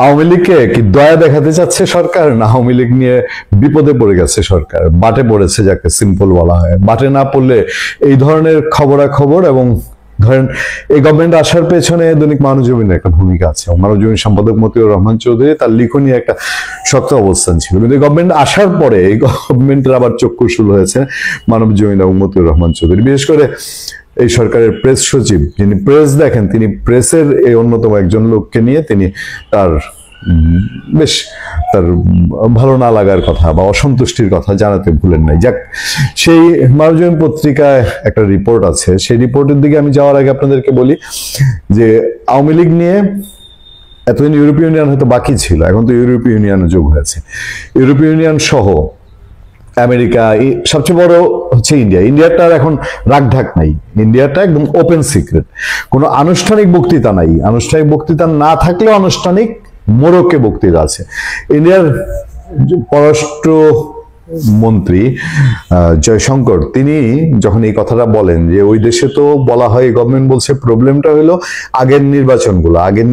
আওয়ামী লীগকে কি দয়া দেখাতে চাচ্ছে সরকার, না আওয়ামী লীগ নিয়ে বিপদে পড়ে গেছে সরকার, বাটে পড়েছে, যাকে সিম্পল বলা হয়। বাটে না পড়লে এই ধরনের খবরাখবর, এবং ধরেন এই গভর্নমেন্ট আসার পেছনে দৈনিক মানবজমিনের একটা ভূমিকা আছে। মানবজমিন সম্পাদক মতিউর রহমান চৌধুরী, তার লিখনী একটা শক্ত অবস্থান ছিল, কিন্তু গভর্নমেন্ট আসার পরে এই গভর্নমেন্টের আবার চক্ষু শুরু হয়েছে মানবজমিন এবং মতিউর রহমান চৌধুরী। বিশেষ করে এই সরকারের প্রেস সচিব, যিনি প্রেস দেখেন, তিনি প্রেসের এই অন্যতম একজন লোককে নিয়ে তিনি তার বেশ তার ভালো না লাগার কথা বা অসন্তুষ্টির কথা জানাতে ভুলেন নাই। যাক, সেই মানবজমিন পত্রিকায় একটা রিপোর্ট আছে, সেই রিপোর্টের দিকে আমি যাওয়ার আগে আপনাদেরকে বলি যে আওয়ামী লীগ নিয়ে এতদিন ইউরোপীয় ইউনিয়ন হয়তো বাকি ছিল, এখন তো ইউরোপীয় ইউনিয়নে যোগ হয়েছে। ইউরোপীয় ইউনিয়ন সহ আমেরিকা, সবচেয়ে বড় হচ্ছে ইন্ডিয়া। ইন্ডিয়াটার এখন রাগঢাক নাই, ইন্ডিয়াটা একদম ওপেন সিক্রেট, কোনো আনুষ্ঠানিক বক্তৃতা নাই। আনুষ্ঠানিক বক্তৃতা না থাকলেও আনুষ্ঠানিক মোড়কে বক্তৃতা আছে। ইন্ডিয়ার পররাষ্ট্র মন্ত্রী জয়শঙ্কর, তিনি যখন এই কথাটা বলেন যে ওই দেশে তো বলা হয়, গভর্নমেন্ট বলছে প্রবলেমটা হলো আগের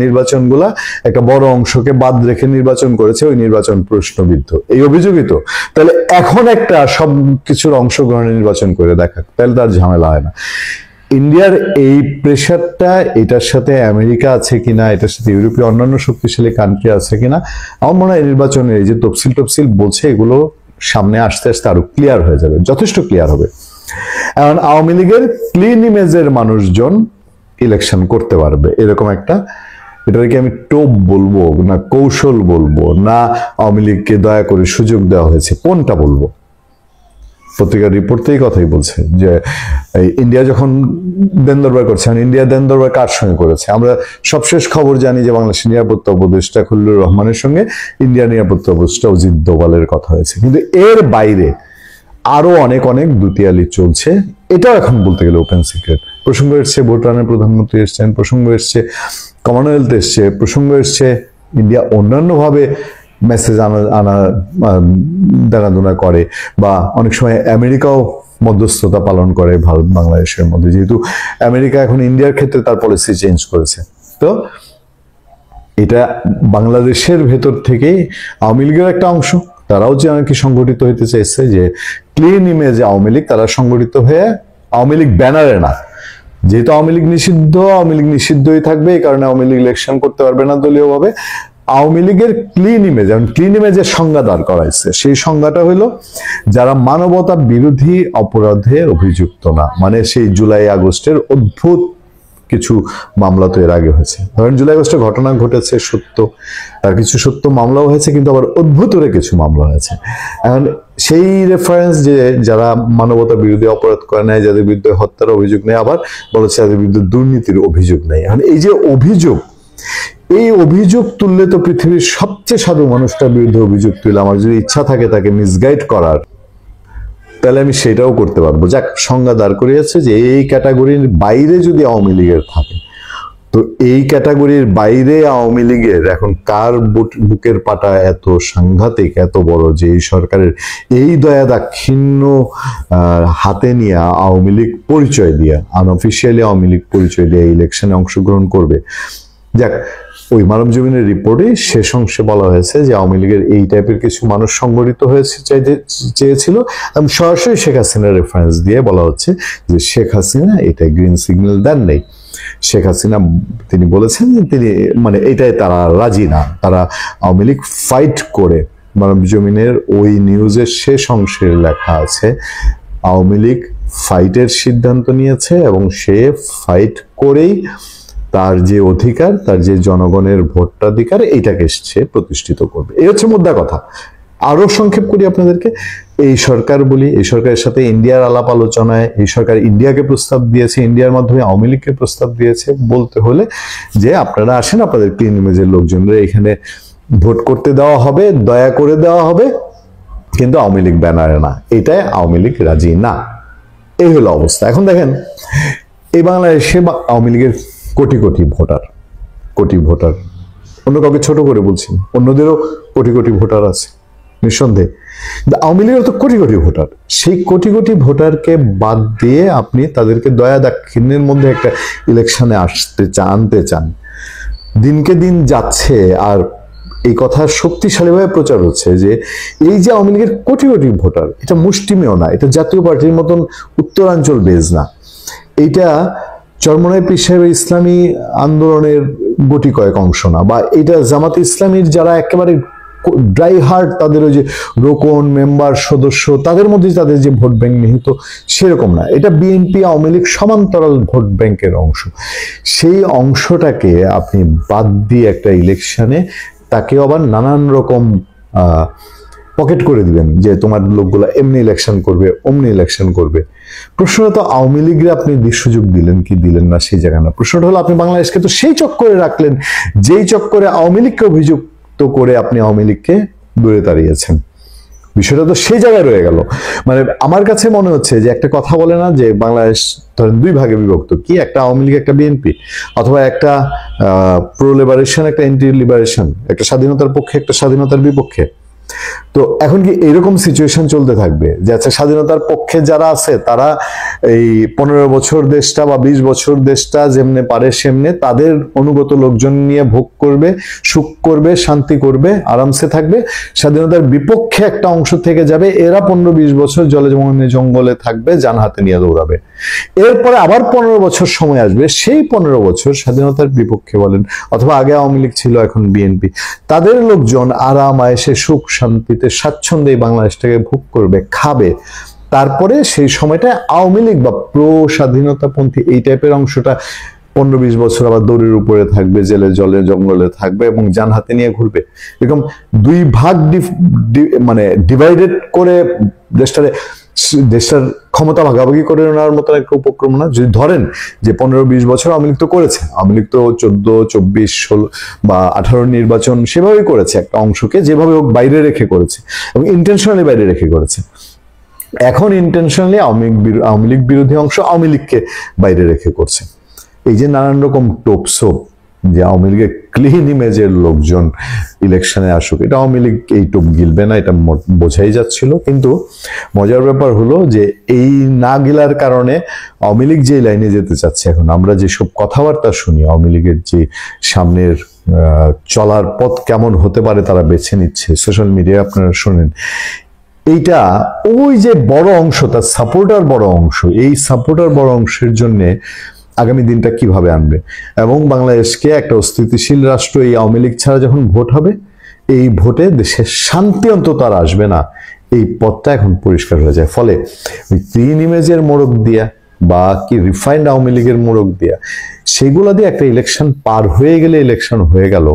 নির্বাচনগুলা একটা বড় অংশকে বাদ রেখে নির্বাচন করেছে, ওই নির্বাচন প্রশ্নবিদ্ধ, এই অভিযোগিত। তাহলে এখন একটা সব কিছুর অংশগ্রহণে নির্বাচন করে দেখা, তাহলে তার ঝামেলা হয় না। ইন্ডিয়ার এই প্রেশারটা, এটার সাথে আমেরিকা আছে কিনা, এটার সাথে ইউরোপীয় অন্যান্য শক্তিশালী কান্ট্রি আছে কিনা, আমার মনে হয় নির্বাচনের এই যে তফসিল বলছে, এগুলো সামনে আস্তে আস্তে আরো ক্লিয়ার হয়ে যাবে, যথেষ্ট ক্লিয়ার হবে। এখন আওয়ামী লীগের ক্লিন ইমেজের মানুষজন ইলেকশন করতে পারবে, এরকম একটা, এটাকে আমি টোপ বলবো না কৌশল বলবো না আওয়ামী লীগকে দয়া করে সুযোগ দেওয়া হয়েছে, কোনটা বলবো? পত্রিকার রিপোর্টেই কথাই বলছে যে ইন্ডিয়া যখন দেন দরবার করছে, ইন্ডিয়া দেন দরবার কার সঙ্গে করেছে? আমরা সবশেষ খবর জানি যে বাংলাদেশের নিরাপত্তা উপদেষ্টা খলিলুর রহমানের সঙ্গে ইন্ডিয়ার নিরাপত্তা উপদেষ্টা অজিত দোভালের কথা হয়েছে, কিন্তু এর বাইরে আরো অনেক দুতিয়ালি চলছে। এটাও এখন বলতে গেলে ওপেন সিক্রেট। প্রসঙ্গ এসছে ভুটানের প্রধানমন্ত্রী এসছেন, প্রসঙ্গ এসছে কমনওয়েলথ এসছে, প্রসঙ্গ এসছে ইন্ডিয়া অন্যান্য ভাবে মেসেজ আনা দেনাদোনা করে, বা অনেক সময় আমেরিকাও মধ্যস্থতা পালন করে ভারত বাংলাদেশের মধ্যে, যেহেতু আমেরিকা এখন ইন্ডিয়ার ক্ষেত্রে তার পলিসি চেঞ্জ করেছে। তো এটা বাংলাদেশের ভেতর থেকেই আওয়ামী লীগের একটা অংশ, তারাও যে অনেকে সংগঠিত হইতে চাইছে, যে ক্লিন ইমেজ আওয়ামী লীগ, তারা সংগঠিত হয়ে আওয়ামী লীগ ব্যানারে না, যেহেতু আওয়ামী লীগ নিষিদ্ধই থাকবে, এই কারণে আওয়ামী লীগ ইলেকশন করতে পারবে না দলীয় ভাবে। আওয়ামী লীগের ক্লিন ইমেজ, এবং ক্লিন ইমেজের সংজ্ঞা দাঁড় করাইছে, সেই সংজ্ঞাটা হলো যারা মানবতা বিরোধী অপরাধের অভিযুক্ত না। মানে সেই জুলাই আগস্টের অদ্ভুত কিছু মামলা তো এর আগে হয়েছে, ধরেন জুলাই আগস্টের ঘটনা ঘটেছে সত্য, তার কিছু সত্য মামলাও হয়েছে, কিন্তু আবার অদ্ভুতরে কিছু মামলা হয়েছে। এখন সেই রেফারেন্স যে যারা মানবতা বিরোধী অপরাধ করে নেয়, যাদের বিরুদ্ধে হত্যার অভিযোগ নেই, আবার বলেছে যাদের বিরুদ্ধে দুর্নীতির অভিযোগ নেই। এখন এই যে অভিযোগ, এই অভিযোগ তুললে তো পৃথিবীর সবচেয়ে সাধু মানুষটার বিরুদ্ধে অভিযোগ তুলে আমার যদি ইচ্ছা থাকে তাকে মিসগাইড করার, তাহলে আমি সেটাও করতে পারবো। যাক, সংজ্ঞা দাঁড় করিয়েছে যে এই ক্যাটাগরির বাইরে যদি আওয়ামী লীগের থাকে, তো এই ক্যাটাগরির বাইরে আওয়ামী লীগের এখন কার বুকের পাটা এত সাংঘাতিক, এত বড়, যে এই সরকারের এই দয়া দাক্ষিণ্য হাতে নিয়ে আওয়ামী লীগ পরিচয় দিয়ে, আনঅফিসিয়ালি আওয়ামী লীগ পরিচয় দিয়ে ইলেকশনে অংশগ্রহণ করবে। যাক, ওই মানবজমিনের রিপোর্টে শেষ অংশে বলা হয়েছে যে আওয়ামী লীগের এই টাইপের কিছু মানুষ সংগঠিত হয়েছে চেয়েছিল, এবং সরাসরি শেখ হাসিনার রেফারেন্স দিয়ে বলা হচ্ছে যে শেখ হাসিনা এটা গ্রিন সিগন্যাল দেন নেই। শেখ হাসিনা তিনি বলেছেন যে তিনি মানে এটাই তারা রাজি না, তারা আওয়ামী লীগ ফাইট করে। মানবজমিনের ওই নিউজের শেষ অংশে লেখা আছে আওয়ামী লীগ ফাইটের সিদ্ধান্ত নিয়েছে, এবং সে ফাইট করেই তার যে অধিকার, তার যে জনগণের ভোটাধিকার, এইটাকে সে প্রতিষ্ঠিত করবে। এই হচ্ছে মুদ্রা কথা। আরো সংক্ষেপ করি আপনাদেরকে, এই সরকার বলি, এই সরকারের সাথে ইন্ডিয়ার আলাপ আলোচনায় এই সরকার ইন্ডিয়াকে প্রস্তাব দিয়েছে, ইন্ডিয়ার মাধ্যমে আওয়ামী লীগকে প্রস্তাব দিয়েছে, বলতে হলে যে আপনারা আসেন, আপনাদের ক্লিন ইমেজের লোকজনরা এখানে ভোট করতে দেওয়া হবে, দয়া করে দেওয়া হবে, কিন্তু আওয়ামী লীগ ব্যানারে না। এটাই আওয়ামী লীগ রাজি না, এই হলো অবস্থা। এখন দেখেন, এই বাংলাদেশে আওয়ামী লীগের কোটি ভোটার, অন্য কাউকে ছোট করে বলছি, অন্যদেরও কোটি ভোটার আছে নিঃসন্দেহে, কিন্তু আওয়ামী লীগের তো কোটি ভোটার। সেই কোটি ভোটারকে বাদ দিয়ে আপনি তাদেরকে দয়া দাক্ষিণ্যের মধ্যে একটা ইলেকশনে আনতে চান। দিনকে দিন যাচ্ছে, আর এই কথা শক্তিশালীভাবে প্রচার হচ্ছে যে এই যে আওয়ামী লীগের কোটি কোটি ভোটার, এটা মুষ্টিমেয় না, এটা জাতীয় পার্টির মতন উত্তরাঞ্চল বেজ না, এইটা চরমনাই পীর সাহেবের ইসলামী আন্দোলনের গুটি কয়েক অংশ না, বা এটা জামাত ইসলামীর যারা একেবারে ড্রাই হার্ট, তাদের ওই যে রোকন মেম্বার সদস্য, তাদের মধ্যে তাদের যে ভোট ব্যাংক নিহিত, সেরকম না। এটা বিএনপি আওয়ামী লীগ সমান্তরাল ভোট ব্যাংকের অংশ। সেই অংশটাকে আপনি বাদ দিয়ে একটা ইলেকশনে তাকে আবার নানান রকম পকেট করে দিবেন যে তোমার লোকগুলো এমনি ইলেকশন করবে, অমনি ইলেকশন করবে। প্রশ্নটা তো আওয়ামী লীগের আপনি সুযোগ দিলেন কি দিলেন না সেই জায়গা না, প্রশ্নটা হলো আপনি বাংলাদেশকে তো সেই চক্করে রাখলেন যেই চক্করে আওয়ামী লীগকে অভিযুক্ত করে আপনি আওয়ামী লীগকে দূরে তাড়িয়েছেন। বিষয়টা তো সেই জায়গায় রয়ে গেল। মানে আমার কাছে মনে হচ্ছে যে একটা কথা বলে না যে বাংলাদেশ ধরেন দুই ভাগে বিভক্ত, কি একটা আওয়ামী লীগ একটা বিএনপি, অথবা একটা প্রো লিবারেশন একটা এন্টি লিবারেশন, একটা স্বাধীনতার পক্ষে একটা স্বাধীনতার বিপক্ষে। তো এখন কি এরকম সিচুয়েশন চলতে থাকবে যে আচ্ছা স্বাধীনতার পক্ষে যারা আছে তারা এই 15 বছর দেশটা বা 20 বছর দেশটা যেমনে পারে সেমনে তাদের অনুগত লোকজন নিয়ে ভোগ করবে, সুখ করবে, শান্তি করবে, আরামসে থাকবে। স্বাধীনতার বিপক্ষে একটা অংশ থেকে যাবে, এরা 15-20 বছর জলে জঙ্গলে থাকবে, যান হাতে নিয়ে দৌড়াবে। এরপরে আবার 15 বছর সময় আসবে, সেই 15 বছর স্বাধীনতার বিপক্ষে বলেন অথবা আগে আওয়ামী লীগ ছিল এখন বিএনপি, তাদের লোকজন আরাম আয়েসে সুখ শান্তিতে স্বাচ্ছন্দ্যে বাংলাদেশটাকে ভোগ করবে, খাবে। তারপরে সেই সময়টা আওয়ামী লীগ বা প্রো স্বাধীনতাপন্থী এই টাইপের অংশটা 15-20 বছর আবার দড়ির উপরে থাকবে, জেলে জলে জঙ্গলে থাকবে এবং যান হাতে নিয়ে ঘুরবে। এরকম দুই ভাগ মানে ডিভাইডেড করে দেশটার ক্ষমতা ভাগাভাগি করে নেওয়ার মতো একটা উপক্রম না। যদি ধরেন যে 15-20 বছর আওয়ামী লীগ তো করেছে, আওয়ামী লীগ তো 14, 24, 16 বা 18 নির্বাচন সেভাবেই করেছে, একটা অংশকে যেভাবে হোক বাইরে রেখে করেছে এবং ইন্টেনশনালি বাইরে রেখে করেছে। এখন ইন্টেনশনালি আওয়ামী লীগ বিরোধী অংশ আওয়ামী লীগকে বাইরে রেখে করছে। এই যে নানান রকম টোপসোপ যে আওয়ামী লীগের ক্লিন ইমেজের লোকজন ইলেকশনে আসুক, এটা আওয়ামী লীগ এই টোপ গিলবে না, এটা বোঝাই যাচ্ছিল। কিন্তু মজার ব্যাপার হলো যে এই না গেলার কারণে আওয়ামী লীগ যে লাইনে যেতে চাচ্ছে, এখন আমরা যেসব কথাবার্তা শুনি আওয়ামী লীগের যে সামনের চলার পথ কেমন হতে পারে তারা বেছে নিচ্ছে, সোশ্যাল মিডিয়ায় আপনারা শোনেন, এইটা ওই যে বড় অংশ, তার সাপোর্টার বড় অংশ, এই সাপোর্টার বড় অংশের জন্যে আগামী দিনটা কিভাবে আনবে এবং বাংলাদেশকে একটা অস্থিতিশীল রাষ্ট্র এই আওয়ামী লীগ ছাড়া যখন ভোট হবে, এই ভোটে দেশের শান্তি অন্তত আর আসবে না, এই পথটা এখন পরিষ্কার হয়ে যায়। ফলে ওই ক্লিন ইমেজের মোড়ক দিয়া বা কি রিফাইন্ড আওয়ামী লীগের মোড়ক দিয়া সেগুলা দিয়ে একটা ইলেকশন পার হয়ে গেলে ইলেকশন হয়ে গেল,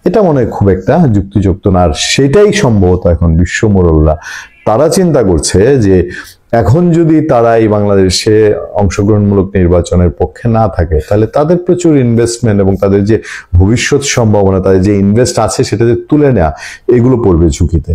এটা মনে হয় খুব একটা যুক্তিযুক্ত না। আর সেটাই সম্ভবত এখন বিশ্ব মোড়লরা তারা চিন্তা করছে যে এখন যদি তারা এই বাংলাদেশে অংশগ্রহণমূলক নির্বাচনের পক্ষে না থাকে, তাহলে তাদের প্রচুর ইনভেস্টমেন্ট এবং তাদের যে ভবিষ্যৎ সম্ভাবনা, তাদের যে ইনভেস্ট আছে সেটা যে তুলে নেওয়া, এগুলো পড়বে ঝুঁকিতে।